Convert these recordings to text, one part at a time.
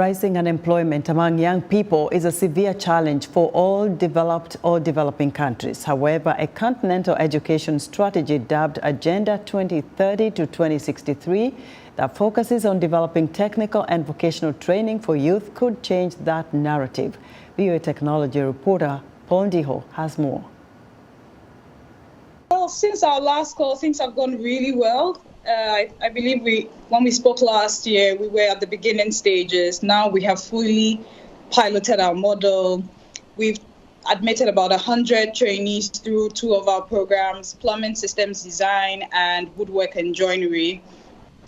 Rising unemployment among young people is a severe challenge for all developed or developing countries. However, a continental education strategy dubbed Agenda 2030 to 2063 that focuses on developing technical and vocational training for youth could change that narrative. VOA technology reporter Paul Ndiho has more. Well, since our last call, things have gone really well. I believe when we spoke last year, we were at the beginning stages. Now we have fully piloted our model. We've admitted about 100 trainees through two of our programs, plumbing systems design and woodwork and joinery.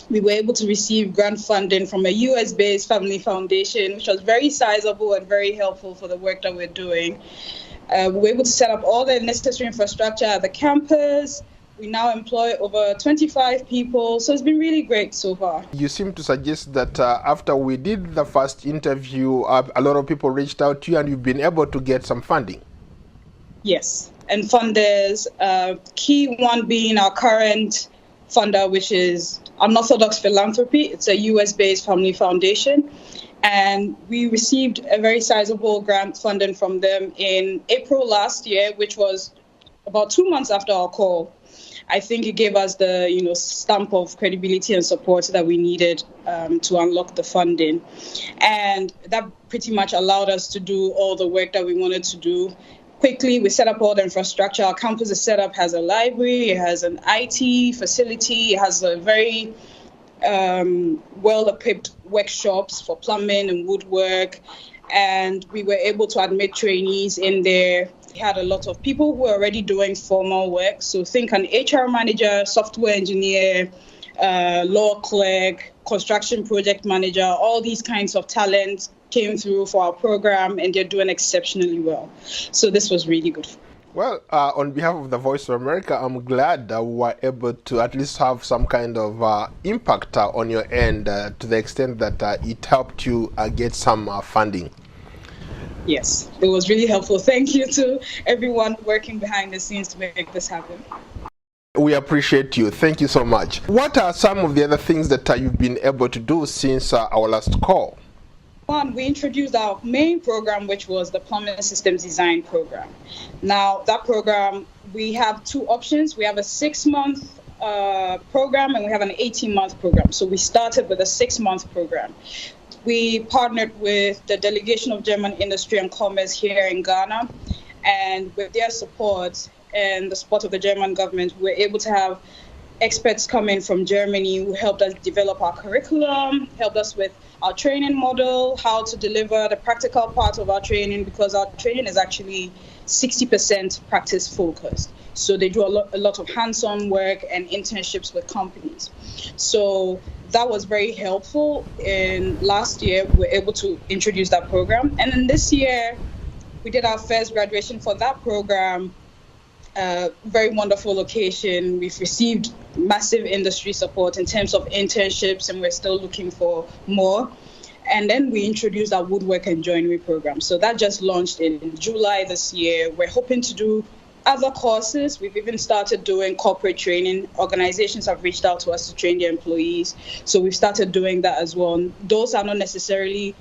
We were able to receive grant funding from a US-based family foundation, which was very sizable and very helpful for the work that we're doing. We were able to set up all the necessary infrastructure at the campus. We now employ over 25 people, so it's been really great so far. You seem to suggest that after we did the first interview, a lot of people reached out to you and you've been able to get some funding. Yes, and funders, key one being our current funder, which is Unorthodox Philanthropy. It's a US-based family foundation. And we received a very sizable grant funding from them in April last year, which was about 2 months after our call. I think it gave us the stamp of credibility and support that we needed to unlock the funding. And that pretty much allowed us to do all the work that we wanted to do. Quickly, we set up all the infrastructure. Our campus is set up, has a library, it has an IT facility, it has a very well-equipped workshops for plumbing and woodwork. And we were able to admit trainees in there. We had a lot of people who were already doing formal work. So think an HR manager, software engineer, law clerk, construction project manager, all these kinds of talents came through for our program and they're doing exceptionally well. So this was really good. Well, on behalf of the Voice of America, I'm glad that we were able to at least have some kind of impact on your end to the extent that it helped you get some funding. Yes, it was really helpful. Thank you to everyone working behind the scenes to make this happen. We appreciate you. Thank you so much. What are some of the other things that you've been able to do since our last call? One, we introduced our main program, which was the plumbing systems design program. Now, that program, we have two options. We have a 6-month program and we have an 18-month program. So we started with a 6-month program. We partnered with the Delegation of German Industry and Commerce here in Ghana, and with their support and the support of the German government, we were able to have experts come in from Germany who helped us develop our curriculum, helped us with our training model, how to deliver the practical part of our training, because our training is actually 60% practice focused. So they do a lot of hands-on work and internships with companies. So that was very helpful. And last year, we were able to introduce that program. And then this year, we did our first graduation for that program. Very wonderful location. We've received massive industry support in terms of internships, and we're still looking for more. And then we introduced our woodwork and joinery program. So that just launched in July this year. We're hoping to do other courses. We've even started doing corporate training. Organizations have reached out to us to train their employees. So we've started doing that as well. Those are not necessarily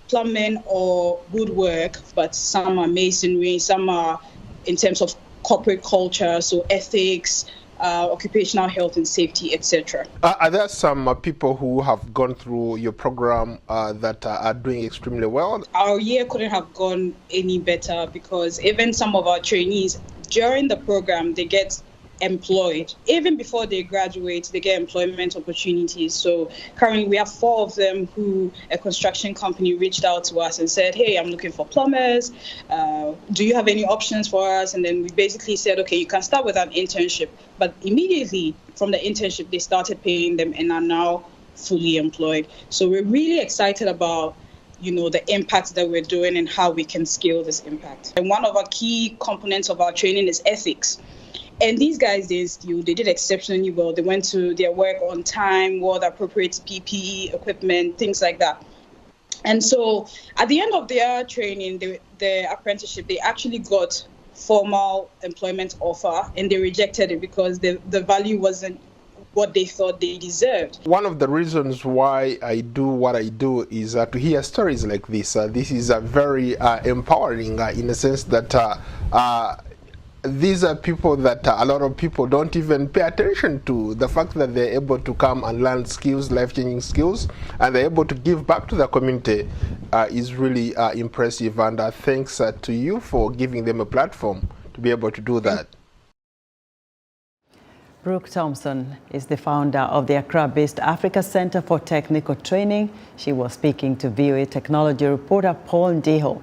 plumbing or woodwork, but some are masonry, some are in terms of corporate culture, so ethics, occupational health and safety, etc. Are there some people who have gone through your program that are doing extremely well? Our year couldn't have gone any better because even some of our trainees during the program, they get employed. Even before they graduate, they get employment opportunities. So currently we have 4 of them who a construction company reached out to us and said, hey, I'm looking for plumbers. Do you have any options for us? And then we basically said, okay, you can start with an internship. But immediately from the internship, they started paying them and are now fully employed. So we're really excited about the impact that we're doing and how we can scale this impact. And one of our key components of our training is ethics. And these guys, they did exceptionally well. They went to their work on time, wore the appropriate PPE equipment, things like that. And so at the end of their training, their apprenticeship, they actually got formal employment offer and they rejected it because the value wasn't what they thought they deserved. One of the reasons why I do what I do is to hear stories like this. This is very empowering in the sense that these are people that a lot of people don't even pay attention to. The fact that they're able to come and learn skills, life-changing skills, and they're able to give back to the community is really impressive. And thanks to you for giving them a platform to be able to do that. Brooke Thompson is the founder of the Accra-based Africa Center for Technical Training. She was speaking to VOA technology reporter Paul Ndeho.